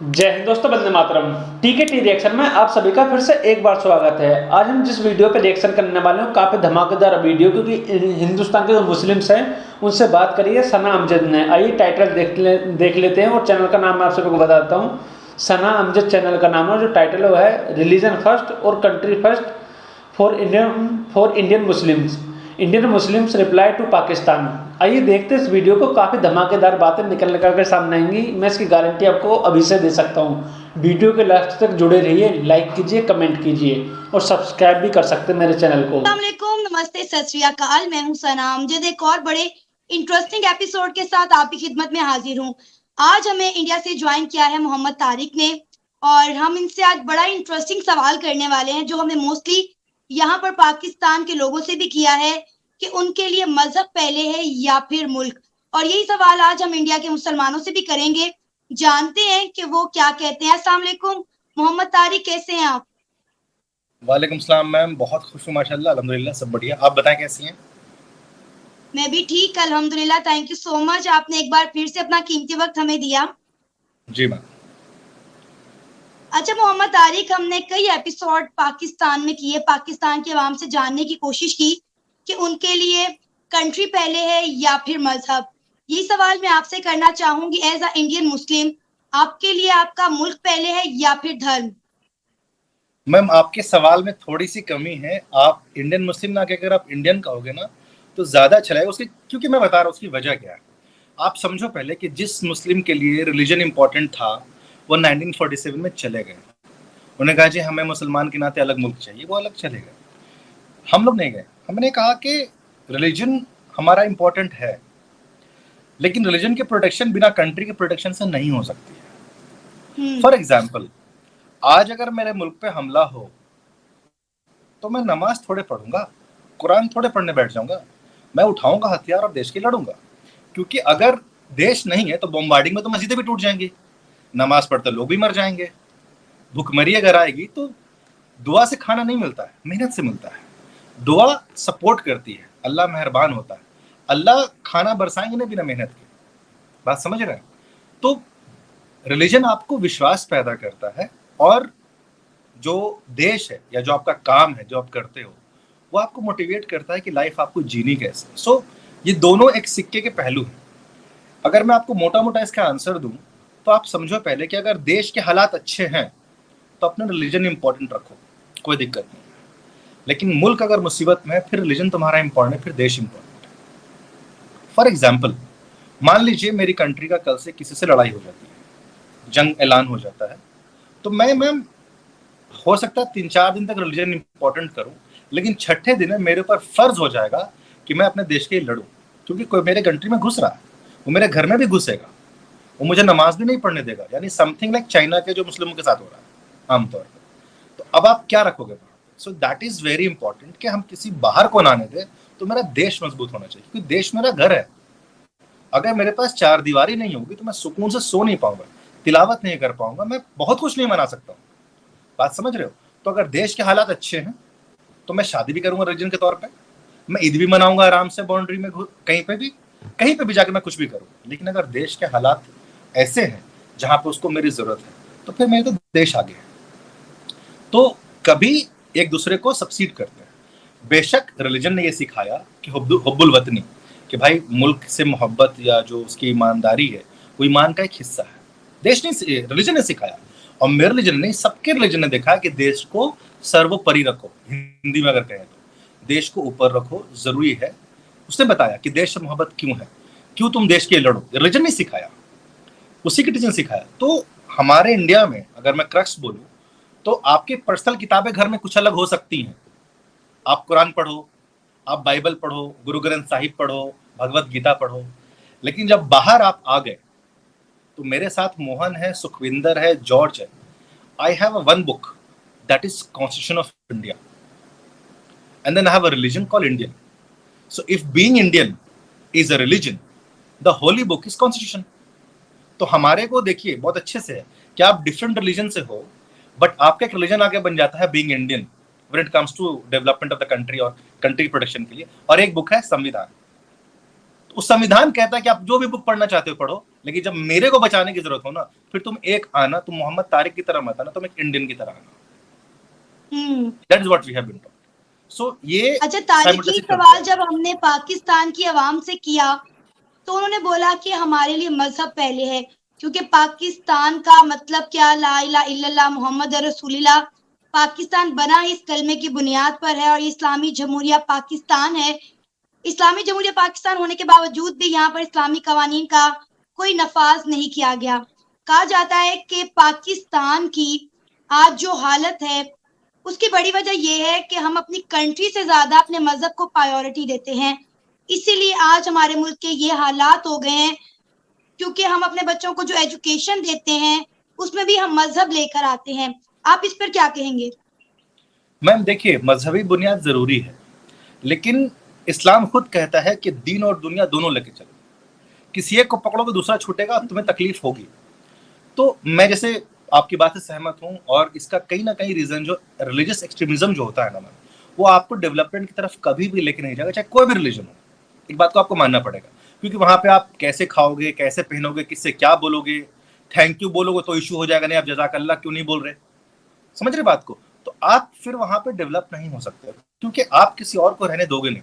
जय हिंद दोस्तों, वंदे मातरम। टीके रिएक्शन में आप सभी का फिर से एक बार स्वागत है। आज हम जिस वीडियो पे रिएक्शन करने वाले हैं काफ़ी धमाकेदार वीडियो, क्योंकि हिंदुस्तान के जो मुस्लिम्स हैं उनसे बात करिए सना अमजद ने। आइए टाइटल देख लेते हैं और चैनल का नाम मैं आप सभी को बताता हूँ। सना अमजद चैनल का नाम है। जो टाइटल है वो है रिलीजन फर्स्ट और country first for Indian Muslims. Indian Muslims reply to Pakistan. आइए देखते हैं इस वीडियो को। काफ़ी धमाकेदार बातें निकल कर सामने आएंगी। मैं इसकी गारंटी आपको अभी से दे सकता हूँ। वीडियो के लास्ट तक जुड़े रहिए, लाइक कीजिए, कमेंट कीजिए और सब्सक्राइब भी कर सकते हैं मेरे चैनल को। अस्सलाम वालेकुम, नमस्ते, सत श्री अकाल। मैं हूँ सना अमजद, एक और बड़े इंटरेस्टिंग एपिसोड के साथ आपकी खिदमत में हाजिर हूँ। आज हमें इंडिया से ज्वाइन किया है मोहम्मद तारिक ने, और हम इनसे आज बड़ा इंटरेस्टिंग सवाल करने वाले हैं, जो हमें मोस्टली यहाँ पर पाकिस्तान के लोगों से भी किया है कि उनके लिए मजहब पहले है या फिर मुल्क। और यही सवाल आज हम इंडिया के मुसलमानों से भी करेंगे। जानते हैं कि वो क्या कहते हैं। अस्सलाम वालेकुम मोहम्मद तारिक, कैसे हैं आप? वालेकुम सलाम मैम, बहुत खुश हूँ माशाल्लाह, अल्हम्दुलिल्लाह सब बढ़िया। आप बताएं कैसी हैं? मैं भी ठीक, अल्हम्दुलिल्लाह। थैंक यू सो मच, आपने एक बार फिर से अपना कीमती वक्त हमें दिया। जी मैम। अच्छा मोहम्मद तारिक, हमने कई एपिसोड पाकिस्तान में किए, पाकिस्तान के अवाम से जानने की कोशिश की कि उनके लिए कंट्री पहले है या फिर मजहब। ये सवाल मैं आपसे करना चाहूंगी एज अ इंडियन मुस्लिम, आपके लिए आपका मुल्क पहले है या फिर धर्म? मैम आपके सवाल में थोड़ी सी कमी है। आप इंडियन मुस्लिम ना कहकर आप इंडियन कहोगे ना तो ज़्यादा अच्छा लगेगा उसकी, क्योंकि मैं बता रहा हूँ उसकी वजह क्या है। आप समझो पहले कि जिस मुस्लिम के लिए रिलीजन इंपॉर्टेंट था वो 1947 में चले गए। उन्हें कहा जी हमें मुसलमान के नाते अलग मुल्क चाहिए, वो अलग चले गए। हम लोग नहीं गए। हमने कहा कि रिलीजन हमारा इंपॉर्टेंट है, लेकिन रिलीजन के प्रोटेक्शन बिना कंट्री के प्रोटेक्शन से नहीं हो सकती है। फॉर एग्जाम्पल, आज अगर मेरे मुल्क पे हमला हो तो मैं नमाज थोड़े पढ़ूंगा, कुरान थोड़े पढ़ने बैठ जाऊंगा। मैं उठाऊंगा हथियार और देश के लड़ूंगा, क्योंकि अगर देश नहीं है तो बॉम्बार्डिंग में तो मस्जिदें भी टूट जाएंगी, नमाज पढ़ते लोग भी मर जाएंगे, भुखमरी अगर आएगी तो दुआ से खाना नहीं मिलता है, मेहनत से मिलता है। दुआ सपोर्ट करती है, अल्लाह मेहरबान होता है, अल्लाह खाना बरसाएंगे ना बिना मेहनत के। बात समझ रहे हैं? तो रिलीजन आपको विश्वास पैदा करता है, और जो देश है या जो आपका काम है जो आप करते हो वो आपको मोटिवेट करता है कि लाइफ आपको जीनी कैसे। सो ये दोनों एक सिक्के के पहलू हैं। अगर मैं आपको मोटा मोटा इसका आंसर दूं तो आप समझो पहले कि अगर देश के हालात अच्छे हैं तो अपना रिलीजन इंपॉर्टेंट रखो, कोई दिक्कत नहीं है। लेकिन मुल्क अगर मुसीबत में है फिर रिलीजन तुम्हारा इंपॉर्टेंट है, फिर देश इंपॉर्टेंट है। फॉर एग्जाम्पल, मान लीजिए मेरी कंट्री का कल से किसी से लड़ाई हो जाती है, जंग ऐलान हो जाता है, तो मैम हो सकता है 3-4 दिन तक रिलीजन इंपॉर्टेंट करूं, लेकिन छठे दिन मेरे ऊपर फर्ज हो जाएगा कि मैं अपने देश के लिए लड़ूं, क्योंकि कोई मेरे कंट्री में घुस रहा है, वो मेरे घर में भी घुसेगा, वो मुझे नमाज भी नहीं पढ़ने देगा। यानी समथिंग लाइक चाइना के जो मुस्लिमों के साथ हो रहा है आमतौर पर। तो अब आप क्या रखोगे? सो दैट इज वेरी इंपॉर्टेंट कि हम किसी बाहर को ना आने दें, तो मेरा देश मजबूत होना चाहिए, क्योंकि देश मेरा घर है। अगर मेरे पास 4 दीवारी नहीं होगी तो मैं सुकून से सो नहीं पाऊंगा, तिलावत नहीं कर पाऊंगा, मैं बहुत कुछ नहीं मना सकता हूँ। बात समझ रहे हो? तो अगर देश के हालात अच्छे हैं तो मैं शादी भी करूंगा रिलीजन के तौर पे, मैं ईद भी मनाऊंगा आराम से बाउंड्री में, कहीं पे भी जाके मैं कुछ भी करूँ। लेकिन अगर देश के हालात ऐसे हैं जहां पे उसको मेरी जरूरत है तो फिर मेरे तो देश आगे है। तो कभी एक दूसरे को सबसीड करते हैं। बेशक रिलीजन ने यह सिखाया कि हुब्बुल वतनी, कि भाई मुल्क से मोहब्बत या जो उसकी ईमानदारी है वो ईमान का एक हिस्सा है। देश ने, रिलीजन ने सिखाया, और मेरे रिलीजन ने, सबके रिलीजन ने देखा कि देश को सर्वोपरि रखो। हिंदी में अगर कहें तो देश को ऊपर रखो, जरूरी है। उसने बताया कि देश से मोहब्बत क्यों है, क्यों तुम देश के लिए लड़ो। रिलीजन ने सिखाया, उसी के टीचर ने सिखाया। तो हमारे इंडिया में अगर मैं क्रक्स बोलूं तो आपके पर्सनल किताबें घर में कुछ अलग हो सकती हैं। आप कुरान पढ़ो, आप बाइबल पढ़ो, गुरु ग्रंथ साहिब पढ़ो, भगवत गीता पढ़ो, लेकिन जब बाहर आप आ गए तो मेरे साथ मोहन है, सुखविंदर है, जॉर्ज है। I have a one book that is Constitution of India, and then I have a religion called Indian. So if being Indian is a religion, the holy book is Constitution. तो हमारे को देखिए बहुत अच्छे से है कि आप डिफरेंट रिलीजन से हो, बट आपका एक रिलीजन आगे बन जाता है being Indian when it comes to development of the country और कंट्री प्रोटेक्शन के लिए। और एक बुक है संविधान। तो उस संविधान कहता है कि आप जो भी बुक पढ़ना चाहते हो पढ़ो, लेकिन जब मेरे को बचाने की जरूरत हो ना, फिर तुम एक आना, तुम मोहम्मद तारिक की तरह मत आना, तुम एक इंडियन की तरह आना। That is what we have been taught. So ये अच्छा तारिक, ये सवाल जब हमने पाकिस्तान की आवाम से किया तो उन्होंने बोला कि हमारे लिए मजहब पहले है, क्योंकि पाकिस्तान का मतलब क्या, ला इलाहा इल्लल्लाह मुहम्मद रसूलुल्लाह। पाकिस्तान बना इस कलमे की बुनियाद पर है और इस्लामी जमहूरिया पाकिस्तान है। इस्लामी जमहूरिया पाकिस्तान होने के बावजूद भी यहाँ पर इस्लामी कवानीन का कोई नफाज नहीं किया गया। कहा जाता है कि पाकिस्तान की आज जो हालत है उसकी बड़ी वजह यह है कि हम अपनी कंट्री से ज्यादा अपने मजहब को प्रायोरिटी देते हैं। इसीलिए आज हमारे मुल्क के ये हालात हो गए हैं, क्योंकि हम अपने बच्चों को जो एजुकेशन देते हैं उसमें भी हम मजहब लेकर आते हैं। आप इस पर क्या कहेंगे? मैम देखिए, मजहबी बुनियाद जरूरी है, लेकिन इस्लाम खुद कहता है कि दीन और दुनिया दोनों लेके चलो। किसी एक को पकड़ोगे दूसरा छूटेगा, तुम्हें तकलीफ होगी। तो मैं जैसे आपकी बात से सहमत हूं, और इसका कहीं ना कहीं रीजन जो रिलीजियस एक्सट्रीमिज्म जो होता है ना मैम, वो आपको डेवलपमेंट की तरफ कभी भी लेके नहीं जाएगा, चाहे कोई भी रिलीजन हो। एक बात को आपको मानना पड़ेगा, क्योंकि वहां पे आप कैसे खाओगे, कैसे पहनोगे, किससे क्या बोलोगे, थैंक यू बोलोगे तो इशू हो जाएगा, नहीं आप जज़ाकल्लाह क्यों नहीं बोल रहे, समझ रहे बात को। तो आप फिर वहां पे डेवलप नहीं हो सकते, क्योंकि आप किसी और को रहने दोगे नहीं,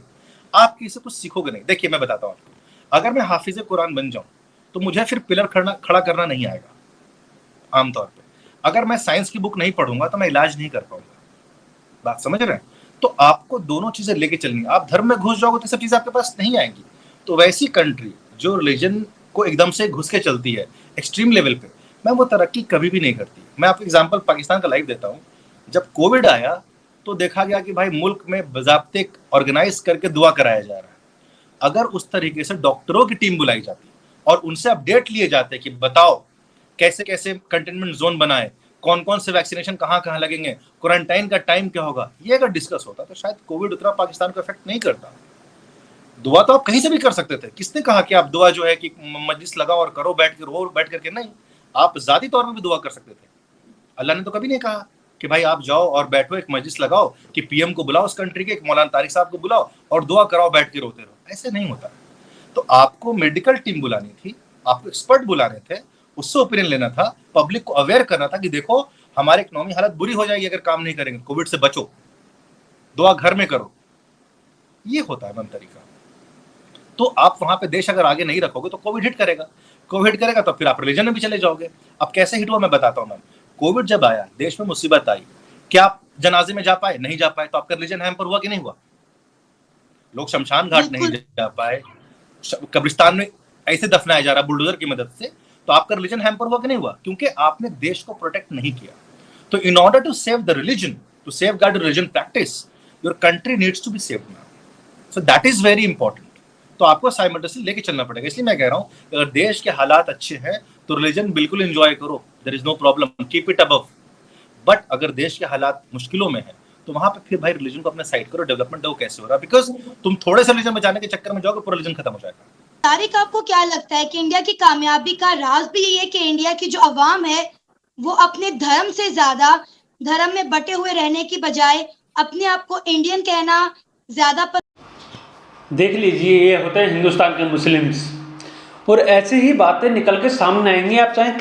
आप किसी कुछ सीखोगे नहीं। देखिए मैं बताता हूँ आपको, अगर मैं हाफिज कुरान बन जाऊं तो मुझे फिर पिलर खड़ा करना नहीं आएगा आमतौर पे। अगर मैं साइंस की बुक नहीं पढ़ूंगा तो मैं इलाज नहीं कर पाऊंगा। बात समझ रहे हैं? तो आपको दोनों चीजें लेके चलनी है। आप धर्म में घुस जाओगे तो सब चीजें आपके पास नहीं आएंगी। तो वैसी कंट्री जो रिलीजन को एकदम से घुस के चलती है एक्सट्रीम लेवल पे, मैं वो तरक्की कभी भी नहीं करती। मैं आपको एग्जांपल पाकिस्तान का लाइव देता हूँ। जब कोविड आया तो देखा गया कि भाई मुल्क में बजाब्ते ऑर्गेनाइज करके दुआ कराया जा रहा है। अगर उस तरीके से डॉक्टरों की टीम बुलाई जाती और उनसे अपडेट लिए जाते कि बताओ कैसे कैसे कंटेनमेंट जोन बनाए, कौन कौन से वैक्सीनेशन कहाँ कहाँ लगेंगे, क्वारंटाइन का टाइम क्या होगा, ये अगर डिस्कस होता तो शायद कोविड उतना पाकिस्तान को इफेक्ट नहीं करता। दुआ तो आप कहीं से भी कर सकते थे। किसने कहा कि आप दुआ जो है कि मजलिस लगाओ और करो बैठ के, रो बैठ करके? नहीं, आप जाती तौर पर भी दुआ कर सकते थे। अल्लाह ने तो कभी नहीं कहा कि भाई आप जाओ और बैठो, एक मजलिस लगाओ, कि पीएम को बुलाओ उस कंट्री के, एक मौलाना तारिक साहब को बुलाओ और दुआ कराओ, बैठ के रोते रहो। ऐसे नहीं होता। तो आपको मेडिकल टीम बुलानी थी, आपको एक्सपर्ट बुलाने थे, उससे ओपिनियन लेना था, पब्लिक को अवेयर करना था कि देखो हमारी इकोनॉमी हालत बुरी हो जाएगी अगर काम नहीं करेंगे, कोविड से बचो, दुआ घर में करो। ये होता है मैम तरीका। तो आप वहां पे देश अगर आगे नहीं रखोगे तो कोविड हिट करेगा, कोविड हिट करेगा तो फिर आप रिलीजन में भी चले जाओगे। अब कैसे हिट हुआ मैं बताता हूँ मैम। कोविड जब आया, देश में मुसीबत आई, क्या आप जनाजे में जा पाए? नहीं जा पाए। तो आपका रिलीजन हैम्पर हुआ कि नहीं हुआ? लोग शमशान घाट नहीं जा पाए, कब्रिस्तान में ऐसे दफनाया जा रहा बुलडोजर की मदद से, तो आपका रिलीजन हैम्पर हुआ कि नहीं हुआ? क्योंकि आपने देश को प्रोटेक्ट नहीं किया। तो in order to save the religion, to safeguard religion practice, your country needs to be saved now. So that is very important. तो आपको साइमल्टेनियसली लेके चलना पड़ेगा। इसलिए मैं कह रहा हूँ अगर देश के हालात अच्छे हैं तो रिलीजन बिल्कुल एंजॉय करो, there is no problem, keep it above. But अगर देश के हालात मुश्किलों में है तो वहां पे फिर भाई रिलीजन को अपने साइड करो। डेवलपमेंट वो कैसे हो रहा है? बिकॉज तुम थोड़े से रिलीजन बचाने के चक्कर में जाओगे, पूरा रिलीजन खत्म हो जाएगा। तारिक, आपको क्या लगता है कि इंडिया की कामयाबी का राज भी यही है कि इंडिया की जो अवाम है वो अपने धर्म से ज्यादा धर्म में बटे हुए रहने की बजाय अपने आप को इंडियन कहना ज्यादा देख लीजिए, ये होते हैं हिंदुस्तान के मुस्लिम्स, और ऐसी ही बातें निकल के सामने आएंगी। आप चाहे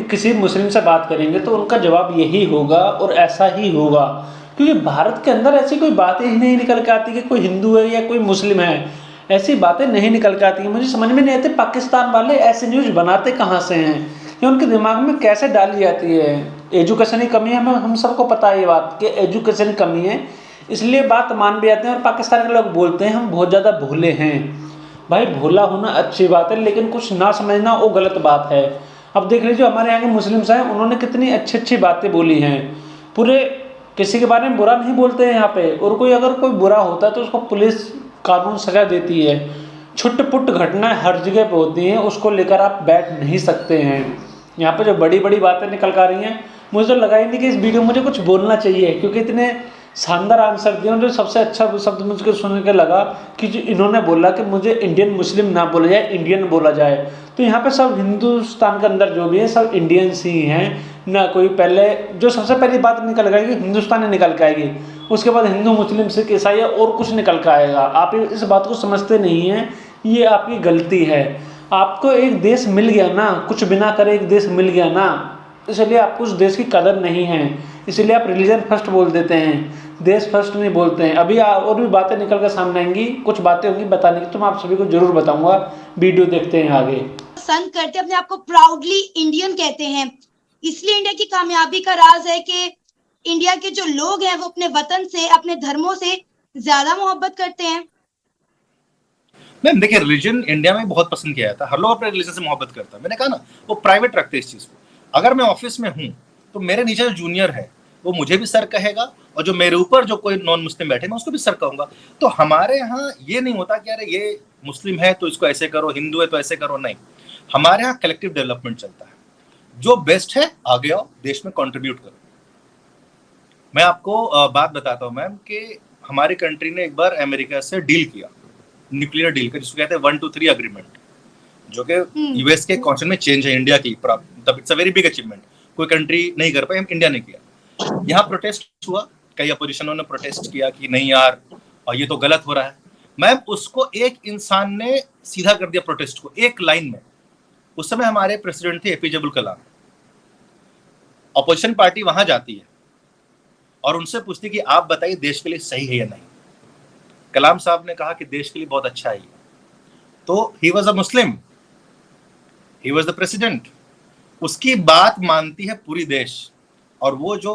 किसी मुस्लिम से बात करेंगे तो उनका जवाब यही होगा और ऐसा ही होगा, क्योंकि भारत के अंदर ऐसी कोई बातें ही नहीं निकल के आती कि कोई हिंदू है या कोई मुस्लिम है। ऐसी बातें नहीं निकल के आती हैं। मुझे समझ में नहीं आती पाकिस्तान वाले ऐसे न्यूज़ बनाते कहाँ से हैं, या उनके दिमाग में कैसे डाली जाती है। एजुकेशन की कमी है, हम सबको पता है ये बात कि एजुकेशन की कमी है, इसलिए बात मान भी आते हैं। और पाकिस्तान के लोग बोलते हैं हम बहुत ज़्यादा भोले हैं। भाई भोला होना अच्छी बात है, लेकिन कुछ ना समझना वो गलत बात है। अब देख लीजिए हमारे यहाँ के मुस्लिम्स हैं, उन्होंने कितनी अच्छी अच्छी बातें बोली हैं। पूरे किसी के बारे में बुरा नहीं बोलते हैं यहाँ पे, और कोई अगर कोई बुरा होता है तो उसको पुलिस कानून सजा देती है। छुट-पुट घटनाएं हर जगह पे होती हैं, उसको लेकर आप बैठ नहीं सकते हैं। यहाँ पे जो बड़ी बड़ी बातें निकल कर रही हैं, मुझे तो लगा ही नहीं कि इस वीडियो में मुझे कुछ बोलना चाहिए, क्योंकि इतने शानदार आंसर दिए। जो सबसे अच्छा शब्द मुझको सुन के लगा कि जो इन्होंने बोला कि मुझे इंडियन मुस्लिम ना बोला जाए, इंडियन बोला जाए। तो यहाँ पे सब हिंदुस्तान के अंदर जो भी है सब इंडियंस ही हैं, ना कोई पहले। जो सबसे पहली बात निकल आएगी हिंदुस्तान निकल के आएगी, उसके बाद हिंदू मुस्लिम सिख ईसाई और कुछ निकल के आएगा। आप इस बात को समझते नहीं हैं, ये आपकी गलती है। आपको एक देश मिल गया ना, कुछ बिना करे एक देश मिल गया ना, इसलिए आपको उस देश की कदर नहीं है, इसलिए आप रिलीजन फर्स्ट बोल देते हैं, देश फर्स्ट नहीं बोलते हैं। अभी और भी बातें निकल कर सामने आएंगी, कुछ बातें होंगी बताने की, तो मैं आप सभी को जरूर बताऊंगा, वीडियो देखते हैं आगे। पसंद करते अपने आप को प्राउडली इंडियन कहते हैं, इसलिए इंडिया की कामयाबी का राज है कि इंडिया के जो लोग हैं वो अपने वतन से, अपने धर्मों से ज्यादा मोहब्बत करते हैं। मैम देखिए, रिलीजन इंडिया में बहुत पसंद किया जाता है, हर लोग अपने रिलीजन से मोहब्बत करता है। मैंने कहा ना, वो प्राइवेट रखते हैं इस चीज को। अगर मैं ऑफिस में हूँ तो मेरे नीचे जो जूनियर है वो मुझे भी सर कहेगा, और जो मेरे ऊपर जो कोई नॉन मुस्लिम बैठे मैं उसको भी सर कहूंगा। तो हमारे यहाँ ये नहीं होता कि अरे ये मुस्लिम है तो इसको ऐसे करो, हिंदू है तो ऐसे करो, नहीं। हमारे यहाँ कलेक्टिव डेवलपमेंट चलता है, जो बेस्ट है आगे आओ, देश में कंट्रीब्यूट करो। मैं आपको बात बताता हूँ मैम कि हमारी कंट्री ने एक बार अमेरिका से डील किया, न्यूक्लियर डील का, जिसको कहते हैं 1-2-3 अग्रीमेंट, जो कि यूएस के कॉन्स्टिट्यूशन में चेंज है इंडिया की, तब it's a very big achievement. कोई कंट्री नहीं कर पाई, हम इंडिया ने किया। यहाँ प्रोटेस्ट हुआ, कई अपोजिशनों ने प्रोटेस्ट किया कि नहीं यार और ये तो गलत हो रहा है। मैम उसको एक इंसान ने सीधा कर दिया प्रोटेस्ट को, एक लाइन में। उस समय हमारे प्रेसिडेंट थे APJ Abdul Kalam. Opposition party वहां जाती है और उनसे पूछती कि आप बताइए देश के लिए सही है या नहीं। कलाम साहब ने कहा कि देश के लिए बहुत अच्छा है। तो he was a Muslim, he was the president, उसकी बात मानती है पूरी देश। और वो जो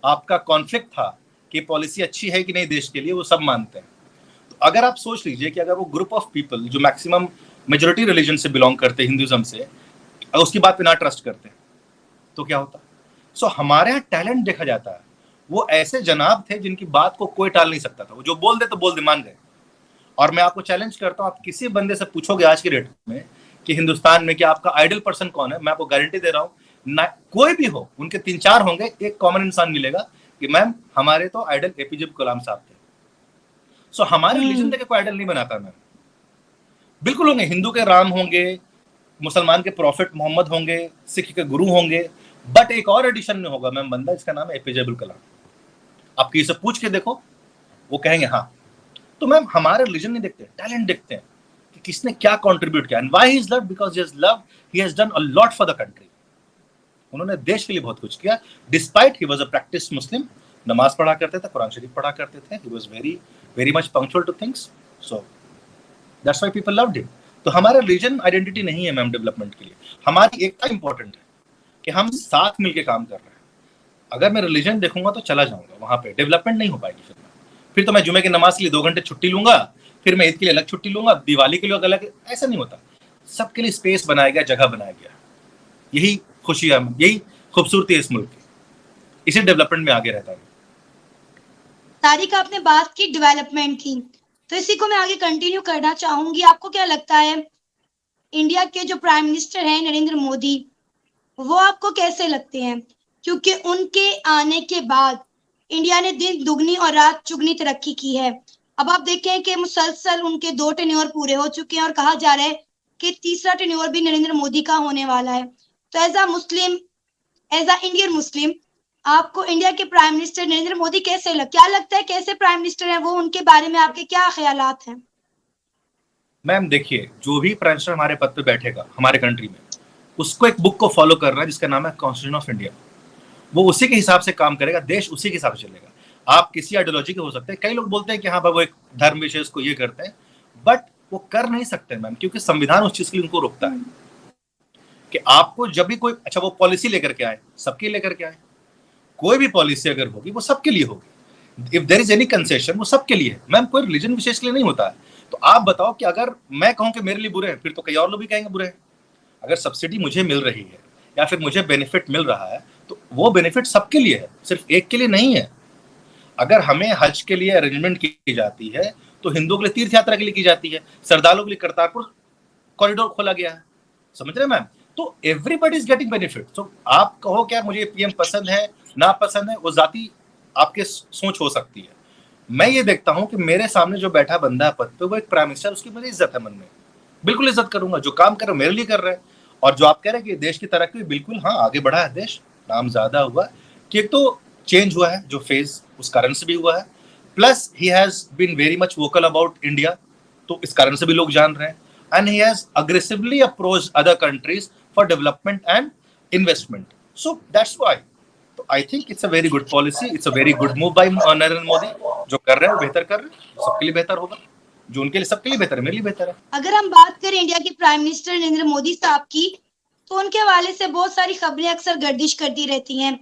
आपका कॉन्फ्लिक्ट था कि पॉलिसी अच्छी है कि नहीं देश के लिए, वो सब मानते हैं। तो अगर आप सोच लीजिए कि अगर वो ग्रुप ऑफ पीपल जो मैक्सिमम मेजोरिटी रिलीजन से बिलोंग करते हैं, हिंदुइज्म से, उसकी बात पे ना ट्रस्ट करते हैं तो क्या होता। सो हमारे यहाँ टैलेंट देखा जाता है। वो ऐसे जनाब थे जिनकी बात को कोई टाल नहीं सकता था, वो जो बोल दे तो बोल दे, मान गए। और मैं आपको चैलेंज करता हूँ, आप किसी बंदे से पूछोगे आज की डेट में कि हिंदुस्तान में कि आपका आइडल पर्सन कौन है, मैं आपको गारंटी दे रहा हूँ ना, कोई भी हो, उनके 3-4 होंगे, एक कॉमन इंसान मिलेगा कि मैम हमारे तो आइडल एपीजे अब्दुल कलाम साहब थे। सो हमारे रिलीजन देखे कोई आइडल नहीं बनाता मैम। बिल्कुल होंगे, हिंदू के राम होंगे, मुसलमान के प्रॉफिट मोहम्मद होंगे, सिख के गुरु होंगे, बट एक और एडिशन में होगा मैम बंदा, इसका नाम है एपीजे अब्दुल कलाम। आप किसी से पूछ के देखो, वो कहेंगे हाँ। तो मैम हमारे रिलीजन नहीं देखते, टैलेंट देखते हैं कि किसने क्या कंट्रीब्यूट किया। And why he is loved, because he is loved, he has done a lot for the country. उन्होंने देश के लिए बहुत कुछ किया, despite he was a practice Muslim. नमाज पढ़ा करते थे, कुरान शरीफ पढ़ा करते थे, he was very very much punctual to things, so that's why people loved him. तो हमारा रिलीजन आइडेंटिटी नहीं है मैम डेवलपमेंट के लिए। हमारी एकता इंपॉर्टेंट है कि हम साथ मिलकर काम कर रहे हैं। अगर मैं रिलीजन देखूंगा तो चला जाऊंगा वहां पे, डेवलपमेंट नहीं हो पाएगी। फिर तो मैं जुमे की नमाज के लिए 2 घंटे छुट्टी लूंगा, फिर मैं ईद के लिए अलग छुट्टी लूंगा, दिवाली के लिए अलग, ऐसा नहीं होता। सबके लिए स्पेस बनाया गया, जगह बनाया गया। यही खुशी है, यही खूबसूरती है इस मुल्क की, इसी डेवलपमेंट में आगे रहता है। तारिक, आपने बात की डेवलपमेंट की, तो इसी को मैं आगे कंटिन्यू करना चाहूंगी। आपको क्या लगता है इंडिया के जो प्राइम मिनिस्टर हैं नरेंद्र मोदी, वो आपको कैसे लगते हैं? क्योंकि उनके आने के बाद इंडिया ने दिन दुगनी और रात चुगनी तरक्की की है। अब आप देखें कि मुसलसल उनके 2 टेन्योर पूरे हो चुके हैं और कहा जा रहा है कि तीसरा टेन्योर भी नरेंद्र मोदी का होने वाला है। तो as a Muslim, as a Indian Muslim, आपको इंडिया के प्राइम मिनिस्टर नरेंद्र मोदी क्या लगता है, कैसे प्राइम मिनिस्टर हैं वो? उनके बारे में आपके क्या ख्यालात हैं? मैम देखिए, जो भी प्राइम मिनिस्टर हमारे पद पे बैठेगा हमारे कंट्री में, उसको एक बुक को फॉलो कर रहा है जिसका नाम है कॉन्स्टिट्यूशन ऑफ इंडिया। वो उसी के हिसाब से काम करेगा, देश उसी के हिसाब से चलेगा। आप किसी आइडियोलॉजी के हो सकते हैं, कई लोग बोलते हैं कि हाँ भाई वो एक धर्म विशेष को ये करते हैं, बट वो कर नहीं सकते मैम, क्योंकि संविधान उस चीज के लिए उनको रोकता है कि आपको जब भी कोई, अच्छा वो पॉलिसी लेकर के आए, सबके लेकर के आए। कोई भी पॉलिसी अगर होगी वो सबके लिए होगी। If there is any concession, वो सबके लिए है मैम, कोई रिलीजन विशेष के लिए नहीं होता है। तो आप बताओ कि अगर मैं कहूँ कि मेरे लिए बुरे हैं, फिर तो कई और लोग भी कहेंगे बुरे हैं। अगर सब्सिडी मुझे मिल रही है या फिर मुझे बेनिफिट मिल रहा है, तो वो बेनिफिट सबके लिए है, सिर्फ एक के लिए नहीं है। अगर हमें हज के लिए अरेंजमेंट की जाती है तो हिंदुओं के लिए तीर्थ यात्रा के लिए की जाती है, श्रद्धालुओं के लिए करतारपुर कॉरिडोर खोला गया है, समझ रहे हैं मैम? तो एवरीबडी इज गेटिंग बेनिफिट। तो आप कहो क्या मुझे पीएम पसंद है ना पसंद है, वो जाती आपके सोच हो सकती है। मैं ये देखता हूं कि मेरे सामने जो बैठा बंदा है पद पे, वो एक प्राइम मिनिस्टर, उसकी मेरी इज्जत है मन में, बिल्कुल इज्जत करूंगा। जो काम कर रहे मेरे लिए कर रहे हैं। और जो आप कह रहे हैं कि देश की तरक्की, बिल्कुल हाँ आगे बढ़ा है देश, नाम ज्यादा हुआ कि एक तो चेंज हुआ है जो फेज, उस कारण से भी हुआ है, plus he has been very much vocal about India, तो इस कारण से भी लोग जान रहे हैं। and he has aggressively approached other countries for development and investment. So that's why. तो I think it's a very good policy. It's a very good move by Narendra Modi. जो कर रहे हैं वो बेहतर कर रहे हैं, सबके लिए बेहतर होगा. जो उनके लिए सबके लिए बेहतर है, मेरे लिए बेहतर है. अगर हम बात करें इंडिया के प्राइम मिनिस्टर नरेंद्र मोदी साहब की, तो उनके हवाले से बहुत सारी खबरें अक्सर गर्दिश करती रहती हैं.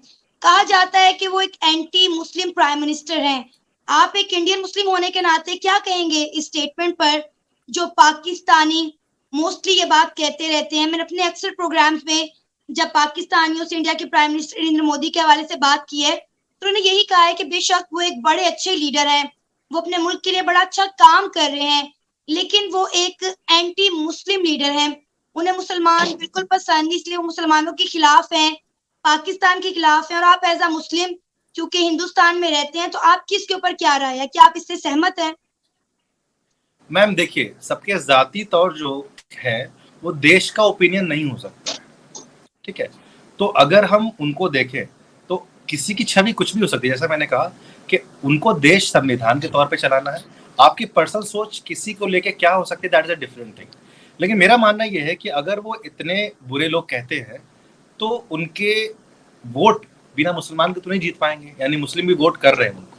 कहा जाता है कि वो एक एंटी मुस्लिम प्राइम मिनिस्टर हैं. आप एक इंडियन मुस्लिम होने के नाते क्या कहेंगे इस स्टेटमेंट पर, जो पाकिस्तानी मोस्टली ये बात कहते रहते हैं? मैंने अपने अक्सर प्रोग्राम्स में जब पाकिस्तानियों से इंडिया के प्राइम मिनिस्टर नरेंद्र मोदी के हवाले से बात की है, तो उन्होंने यही कहा है कि बेशक वो एक बड़े अच्छे लीडर हैं, वो अपने मुल्क के लिए बड़ा अच्छा काम कर रहे हैं, लेकिन वो एक एंटी मुस्लिम लीडर हैं. उन्हें मुसलमान बिल्कुल पसंद नहीं, इसलिए वो मुसलमानों के खिलाफ हैं, पाकिस्तान के खिलाफ हैं. और आप एज अ मुस्लिम क्योंकि हिंदुस्तान में रहते हैं, तो आपकी इसके ऊपर क्या राय है? क्या आप इससे सहमत हैं? मैम देखिए, सबके जाती तौर जो है वो देश का ओपिनियन नहीं हो सकता है, ठीक है. तो अगर हम उनको देखें तो किसी की छवि कुछ भी हो सकती है. जैसा मैंने कहा कि उनको देश संविधान के तौर पे चलाना है. आपकी पर्सनल सोच किसी को लेके क्या हो सकती है, that is a different thing. लेकिन मेरा मानना यह है कि अगर वो इतने बुरे लोग कहते हैं तो उनके वोट बिना मुसलमान के तो नहीं जीत पाएंगे, यानी मुस्लिम भी वोट कर रहे हैं उनको.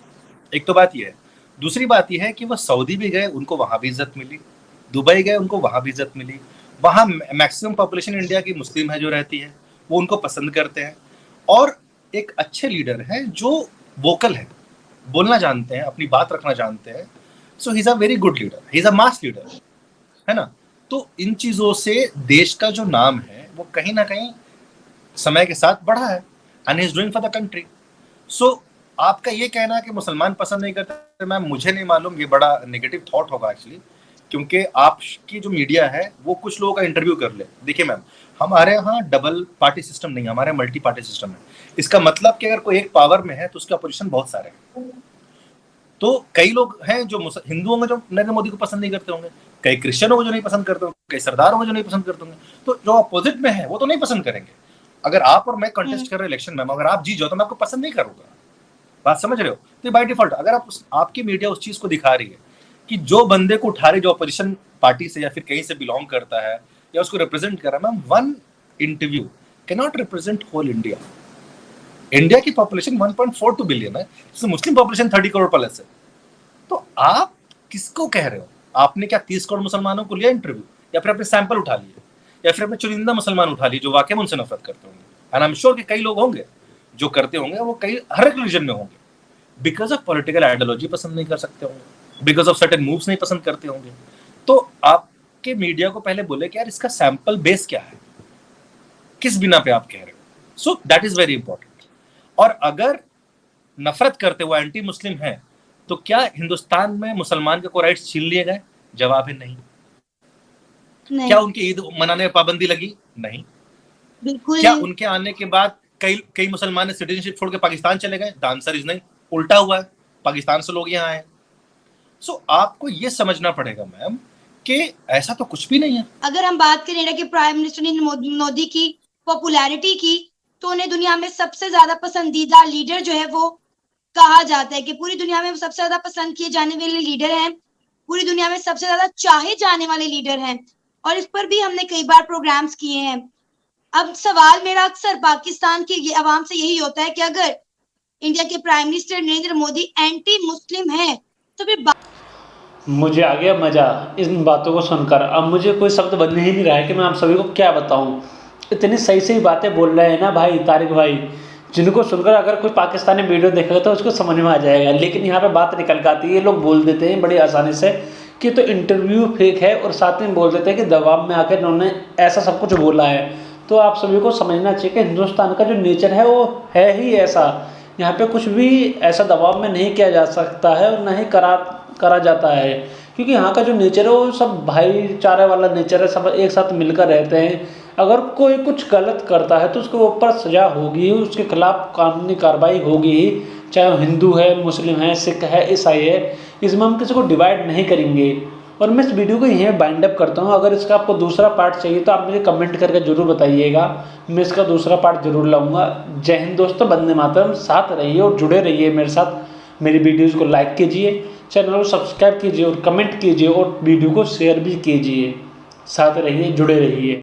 एक तो बात यह है. दूसरी बात यह है कि वो सऊदी भी गए, उनको वहां भी इज्जत मिली. दुबई गए, उनको वहां भी इज्जत मिली. वहां मैक्सिमम पॉपुलेशन इंडिया की मुस्लिम है जो रहती है, वो उनको पसंद करते हैं. और एक अच्छे लीडर हैं जो वोकल है, बोलना जानते हैं, अपनी बात रखना जानते हैं. So he is a very good leader, he is a mass leader, है ना. तो इन चीजों से देश का जो नाम है वो कहीं ना कहीं समय के साथ बढ़ा है, and he is doing for the country. So आपका ये कहना है कि मुसलमान पसंद नहीं करते, मैम मुझे नहीं मालूम, ये बड़ा नेगेटिव थॉट होगा एक्चुअली, क्योंकि आपकी जो मीडिया है वो कुछ लोगों का इंटरव्यू कर ले. देखिए मैम, हमारे यहाँ डबल पार्टी सिस्टम नहीं है, हमारे मल्टी पार्टी सिस्टम है. इसका मतलब कि अगर कोई एक पावर में है तो उसके अपोजिशन बहुत सारे हैं. तो कई लोग हैं जो हिंदू होंगे जो नरेंद्र मोदी को पसंद नहीं करते होंगे, कई क्रिश्चियन होंगे जो नहीं पसंद करते होंगे, कई सरदार होंगे जो नहीं पसंद करते होंगे. तो जो अपोजिट में है वो तो नहीं पसंद करेंगे. अगर आप और मैं कंटेस्ट कर रहे हैं इलेक्शन में, अगर आप जीत जाओ तो मैं आपको पसंद नहीं करूंगा. बात समझ रहे हो? तो बाय डिफॉल्ट अगर आपकी मीडिया उस चीज को दिखा रही है कि जो बंदे को उठा रही, जो अपोजिशन पार्टी से या फिर कहीं से बिलोंग करता है या उसको रिप्रेजेंट कर रहा है, ma'am one interview can not represent whole India. India की पॉपुलेशन 1.42 बिलियन है, जिसमें मुस्लिम पॉपुलेशन 30 करोड़ प्लस है. तो आप किसको कह रहे हो? आपने क्या 30 करोड़ मुसलमानों को लिया इंटरव्यू, या फिर अपने सैंपल उठा लिए, या फिर अपने चुनिंदा मुसलमान उठा लिए जो वाकई में उनसे नफरत करते होंगे? एंड आई एम श्योर कि कई लोग होंगे जो करते होंगे, वो कई हर एक रिलीजन में होंगे. बिकॉज ऑफ पॉलिटिकल आइडियोलॉजी पसंद नहीं कर सकते होंगे, बिकॉज ऑफ सर्टेन मूव्स नहीं पसंद करते होंगे. तो आपके मीडिया को पहले बोले कि यार इसका सैंपल बेस क्या है, किस बिना पे आप कह रहे हो. सो दैट इज वेरी इंपॉर्टेंट. और अगर नफरत करते हुए एंटी मुस्लिम है तो क्या हिंदुस्तान में मुसलमान के को राइट्स छीन लिए गए? जवाब है नहीं. क्या उनकी ईद मनाने में पाबंदी लगी? नहीं. बिल्कुल. क्या उनके आने के बाद कई मुसलमान ने सिटीजनशिप छोड़ के पाकिस्तान चले गए? द आंसर इज नहीं. उल्टा हुआ है, पाकिस्तान से लोग यहाँ आए. सो आपको ये समझना पड़ेगा मैम कि ऐसा तो कुछ भी नहीं है. अगर हम बात करें इंडिया के प्राइम मिनिस्टर नरेंद्र मोदी की पॉपुलैरिटी की, तो उन्हें दुनिया में सबसे ज्यादा पसंदीदा लीडर जो है वो कहा जाता है कि पूरी दुनिया में सबसे ज्यादा पसंद किए जाने वाले लीडर हैं, पूरी दुनिया में सबसे ज्यादा चाहे जाने वाले लीडर हैं. और इस पर भी हमने कई बार प्रोग्राम्स किए हैं. अब सवाल मेरा अक्सर पाकिस्तान की आवाम से यही होता है कि अगर इंडिया के prime minister Narendra Modi anti Muslim है तो फिर मुझे आ गया मजा इन बातों को सुनकर. अब मुझे कोई शब्द बन ही नहीं रहा है कि मैं आप सभी को क्या बताऊं. इतनी सही सही बातें बोल रहे हैं ना भाई तारिक भाई, जिनको सुनकर अगर कोई पाकिस्तानी वीडियो देखेगा तो उसको समझ में आ जाएगा. लेकिन यहाँ पे बात निकल के आती है, ये लोग बोल देते हैं बड़ी आसानी से कि तो इंटरव्यू फेक है, और साथ में बोल देते हैं कि दबाव में आकर इन्होंने ऐसा सब कुछ बोला है. तो आप सभी को समझना चाहिए कि हिंदुस्तान का जो नेचर है वो है ही ऐसा. यहाँ पे कुछ भी ऐसा दबाव में नहीं किया जा सकता है और ना ही करा जाता है, क्योंकि यहाँ का जो नेचर है वो सब भाईचारे वाला नेचर है. सब एक साथ मिलकर रहते हैं. अगर कोई कुछ गलत करता है तो उसके ऊपर सजा होगी, उसके खिलाफ कानूनी कार्रवाई होगी, चाहे वो हिंदू है, मुस्लिम है, सिख है, ईसाई है. इसमें हम किसी को डिवाइड नहीं करेंगे. और मैं इस वीडियो को यहीं बाइंड अप करता हूँ. अगर इसका आपको दूसरा पार्ट चाहिए तो आप मुझे कमेंट करके जरूर बताइएगा, मैं इसका दूसरा पार्ट जरूर लाऊंगा. जय हिंद दोस्तों, वंदे मातरम. साथ रहिए और जुड़े रहिए मेरे साथ. मेरी वीडियोज़ को लाइक कीजिए, चैनल को सब्सक्राइब कीजिए और कमेंट कीजिए और वीडियो को शेयर भी कीजिए. साथ रहिए, जुड़े रहिए।